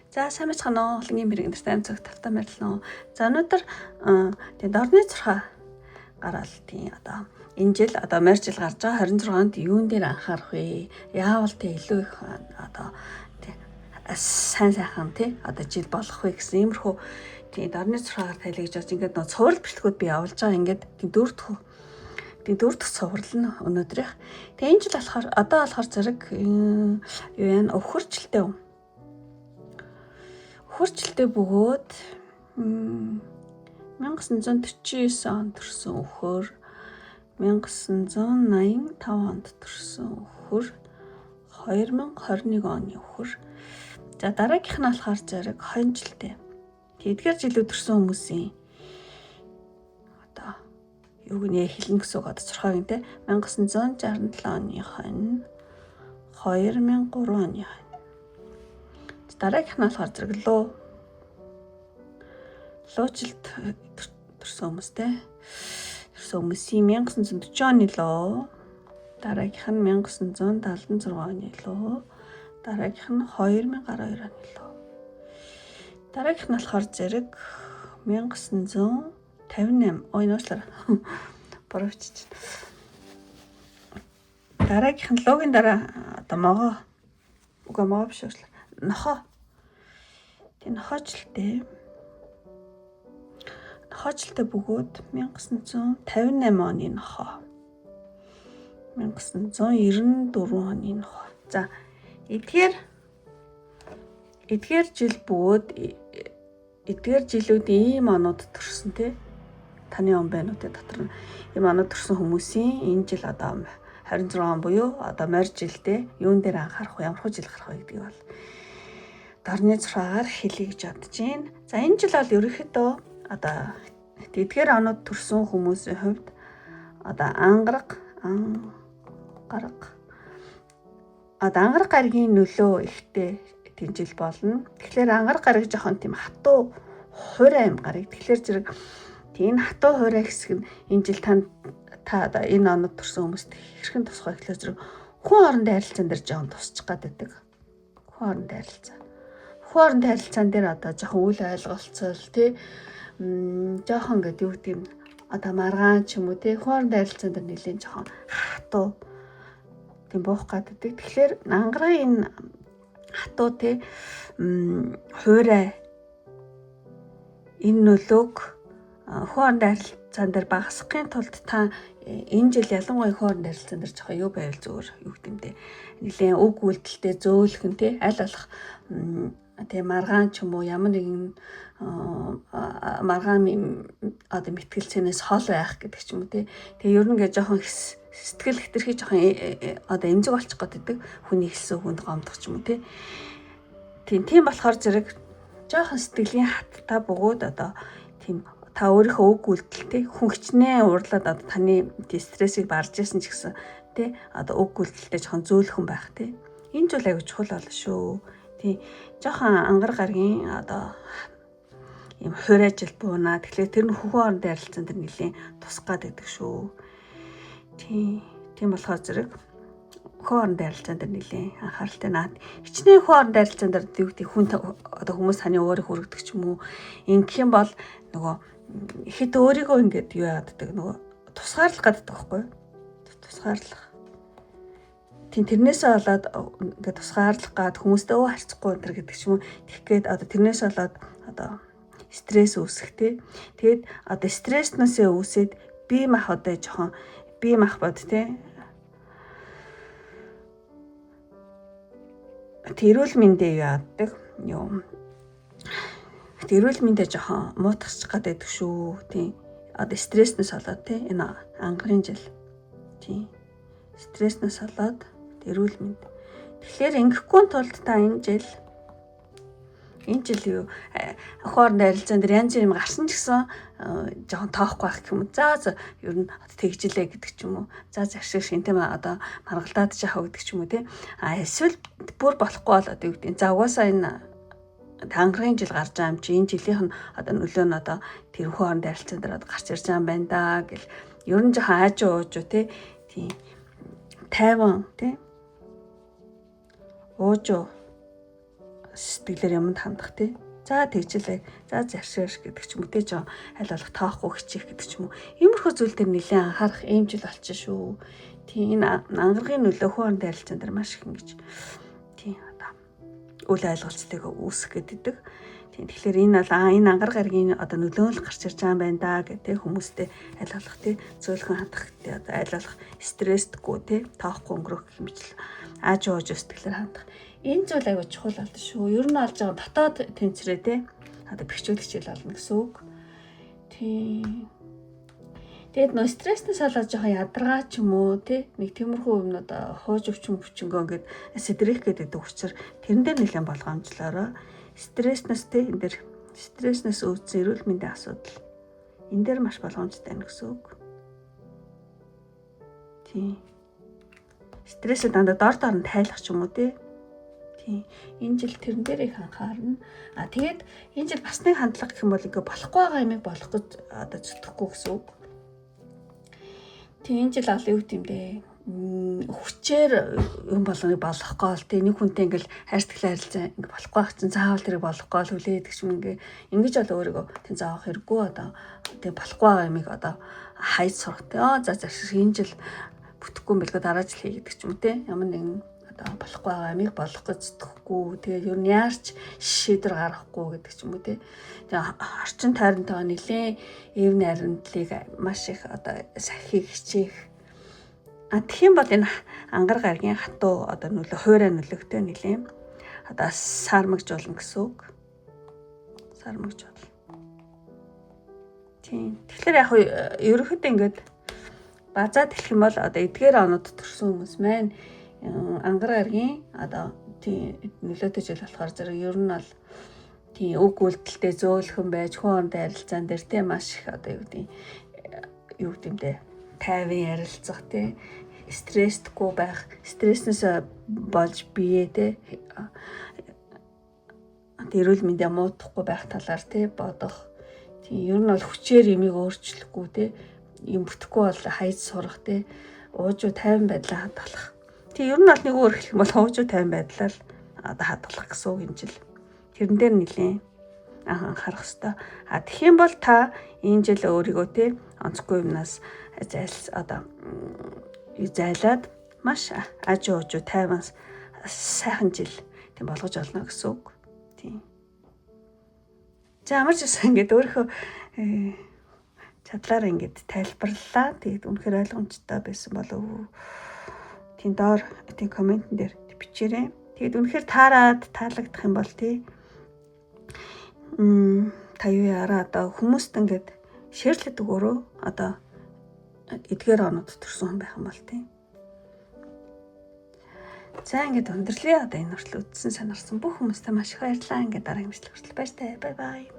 За сайн бацхан хоолны мэрэг нартай зөв тавтаа мэрэлнэ. За өнөөдөр тэгээд орны цархаа гараал тийм одоо энэ жил одоо морь жил гарч байгаа 26-нд юун дээр анхаарах вэ? Яавал тэг илүү их одоо сайн сайхан тий одоо жил болох вэ гэсэн иймэрхүү тийм орны цархаагаар тайлгаж байгаа. Ингээд нөө цуврал бэлтгэүүд би явуулж байгаа. Ингээд тийм дөрөвдөх цуврал нь өнөөдрийнх. Тэгээ энэ жил болохоор одоо болохоор зэрэг юу яа өвхөрчлөлтэй юм. Хурцлтэй бөгөөд 1949 онд төрсэн өхөр 1985 онд төрсэн өхөр 2021 оны өхөр за дараагийнх нь болохоор зэрэг 20 жилтэй. Эдгээр жилүүд төрсэн хүмүүсийн одоо юу гэнэ хэлнэ гэсэн үг одоо цорхойн те 1967 оных нь 2003 оны дараагийнх нь болохоор зэрэг луужилт төрсэн хүмүүстэй. Төрсэн хүмүүсийн 1940 оны луу, дараагийнх нь 1976 оны луу, дараагийнх нь 2012 оны луу. Дараагийнх нь болохоор зэрэг 1958 нууцлаар боровчж. Дараагийнх нь луугийн дараа одоо могоо биш уучлаа. Нохоо. Тэгээ нохоочлалтай бөгөөд 1958 оны нохоо. 1994 оны нохоо. За эдгээр жил бөгөөд эдгээр жилүүд ийм онууд төрсөн тий. Таны он байна уу те дотор нь ийм онууд төрсөн хүмүүсийн энэ жил одоо 26 он буюу одоо морь жилдээ юун дээр анхаарах вэ? Ямар жил гарах вэ гэдгийг бол орны цархаагаар хэлье гэж бодож байна. За энэ жил бол ерөнхийдөө одоо эдгээр онууд төрсэн хүмүүсийн хувьд одоо ангараг гаригийн нөлөө ихтэй тийм жил болно. Тэгэхээр ангараг гариг жоохон тийм хатуу хуурай юм гариг. Тэгэхээр зэрэг тийм хатуу хуурай хэсэг нь энэ жил та одоо энэ онод төрсэн хүмүүст хэрхэн тусах вэ гэхлээр зэрэг хүн хоорондын харилцаан дээр жоохон тусчих гаддаг. Хүн хоорондын харилцаан дээр одоо жоохон үл ойлголцол тий жоохон гэдэг юу гэдэм одоо маргаан ч юм уу тий хүн хоорондын харилцаан дээр нэлээд жоохон хатуу тийм буух гаддаг. Тэгэхээр ангаргийн энэ хатуу тий хуурай энэ нөлөөг хүн хоорондын харилцаан дээр багасгахын тулд та энэ жил ялангуяа хүн хоорондын харилцаан дээр жоохон юу байвал зүгээр юу гэдэмтэй нэлээд үг үйлдэлтэй зөөлхөн тий аль болох тэгээ маргаан ч юм уу ямар нэгэн маргаан одоо мэтгэлцэнээс хол байх гэдэг ч юм уу тэгээ ер нь ингээ жоохон сэтгэл хэтэрхий жоохон одоо эмзэг болчих гэдэг хүний хэлсэн хүнд гомдох ч юм уу тийм болохоор зэрэг жоохон сэтгэлийн хаттай бөгөөд одоо тийм та өөрийнхөө үг үйлдэлтэй хүн хичнээн уурлаад одоо таны стрессийг барж ирсэн ч гэсэн одоо үг үйлдэлтэй жоохон зөөлхөн байх энэ зүйл аягүй чухал болно шүү. Тийм жоохон ангар гаргийн одоо ийм хуурай жил буунаа. Тэгэхээр тэр нь хүн хоорондын харилцаан дээр нэлийн тусгаад байдаг шүү. Тийм болохоор зэрэг хүн хоорондын харилцаан дээр нэлийн анхааралтай наад. Хичнээн хүн хоорондын харилцаан дээр юу гэдэг хүн одоо хүмүүс таны өөрийг хүргэдэг ч юм уу. Ингэх юм бол нөгөө ихэд өөрийгөө ингээд юу яадаг нөгөө тусгаарлах гаддаг байхгүй юу? Тусгаарлах. Тэрнээсээ болоод ингээд тусгаарлах гад хүмүүстэй харьцахгүй энэ гэдэг ч юм уу тэгэх гээд одоо тэрнээс болоод одоо стресс үүсэх тэгээд одоо стресснээсээ үүсээд бие махбодоо жоохон бие махбод эрүүл мэндэ яадаг юм эрүүл мэндэ жоохон муутгасчих гадаг шүү одоо стресснээс болоод энэ ангарын жил стресснээс болоод эрүүл мэнд. Тэгэхээр ингэхгүй тулд та энэ жил юу хоорондын харилцаан дээр янз бүр юм гарсан ч гэсэн жоохон тоохгүй байх гэх юм уу. За ер нь тэгжилээ гэдэг ч юм уу. За ашиг шинтэй одоо маргалдаад жаахаа гэдэг ч юм уу эсвэл бүр болохгүй бол одоо юу гэдэг. За угаасаа энэ тангаргийн жил гарч байгаа юм чи энэ жилийнх нь одоо нөлөө нь одоо тэр хоорондын харилцаан дээр гарч ирж байгаа юм байна да гэл ер нь жоохон аажуу тийм тайван уужуу сэтгэлээр юмд хандах тий. За тэгжлээ. За заршааш гэдэг ч юм уу тий жоо аль болох тоохгүй хичих гэдэг ч юм уу. Иймэрхүү зүйл дээр нэлээд анхаарах ийм жил болчих шүү. Тий энэ ангаргийн нөлөө хүн харилцаан дээр маш их ингэж тий одоо үл ойлголцтойг үүсэх гэдэг. Тий тэгэхээр энэ бол энэ ангар гаргийн одоо нөлөөлөл гарч ирж байгаа юм байна да гэдэг хүмүүстэй аль болох тий зөөлхөн хандах тий одоо аль болох стресстгүй тий тоохгүй өнгөрөх хэмжил ааж ууж сэтгэлээр хандах. Энэ зүйл аягүй чухал болдог шүү. Ер нь олж байгаа дотоод тэнцвэрээ те одоо бэхжүүлэгч хэл болно гэсэн үг. Тийм. Тэгэд нөө стресснээс болоод жоохон ядаргаа ч юм уу те нэг тиймэрхүү юмнууд хууж өвчин өвчнгөө ингээд сэдрэх гэдэг учраас тэрэн дээр нэлээд болгоомжлороо стресснээс те энэ дэр стресснээс үүдсэн эрүүл мэндийн асуудал энэ дээр маш болгоомжтой байна гэсэн үг. Тийм. Стрессээ дандаа дор нь тайлах ч юм уу те. Энэ жил тэрэн дээр их анхаарна. Тэгээд энэ жил бас нэг хандлага гэх юм бол ингээ болохгүй байгаа юмыг болох гэж одоо зүтгэхгүй гэсэн үг. Энэ жил ал юу гэдэм бэ? Хүчээр юм болгоныг болохгүй л нэг хүнтэй ингээл хайрцаглаа харилцаа ингээ болохгүй байх чинь заавал тэрийг болохгүй л хүлээдэг ч юм ингээ ингэж бол өөрийгөө тэн заавах хэрэггүй одоо тэг болохгүй байгаа юмыг одоо хайж сурах те. За энэ жил бүтэхгүй юм билгүй дараа жил хий гэдэг ч юм те. Ямар нэгэн болохгүй байгаа амиг болох гэж зүтгэхгүй. Тэгээд ер нь яарч шийдвэр гаргахгүй гэдэг ч юм уу тий. Тэгээд орчин тойронтойгоо нэлээ эв найрамдлыг маш их одоо сахихыг хичээх. Тэгэх юм бол энэ ангар гаргийн хатуу одоо нөлөө хуурай нөлөөтэй нэлээ одоо сармагжуулна гэсэн үг. Сармагжуул. Тийм. Тэгэхээр яг ерөнхийдөө ингээд базаад хэлэх юм бол одоо эдгээр онод төрсэн хүмүүс маань ангар гаргийн одоо тийм нөлөөтэй жил болохоор зэрэг ер нь бол тийм үг үйлдэлтэй зөөлхөн байж хүн хоорондын харилцаан дээр тийм маш их одоо юу гэмдэ тайван ярилцах тийм стресстгүй байх стресснээс болж бие тийм эрүүл мэндийн муудахгүй байх талаар тийм бодох тийм ер нь бол хүчээр ямиг өөрчлөхгүй тийм юм бүтэхгүй бол хайж сурах тийм уужуу тайван байдлаа хадгалах. Тэг ер нь бол нэг өөр хэлэх юм бол хуужуу тайван байдлаар одоо хадгалах гэсэн үг юм жил. Тэрэн дээр нэлээд анхаарах хэрэгтэй. Тэгэх юм бол та энэ жил өөрийгөө те онцгүй юмнаас зайлаад маш ажуу уужуу тайван сайхан жил тийм болгож олно гэсэн үг. Тийм. За ямар ч гэсэн ингээд өөрийнхөө чадлаараа ингээд тайлбарлалаа. Тэгээд үнэхээр ойлгомжтой байсан болов уу? Тийм доор тийм комментэн дээр бичээрэй. Тэгээд үнэхээр таалагдах юм бол тий та юу яараа одоо хүмүүст ингээд шеэрлэдэг өөрөө одоо эдгээр онод төрсөн хүн байх юм бол тий. За ингээд өндөрлөө одоо энэ хүртэл үзсэн сонирхсан бүх хүмүүстээ маш их баярлалаа. Ингээд дараагийн мэдлэг хүртэл баяртай. Бай бай.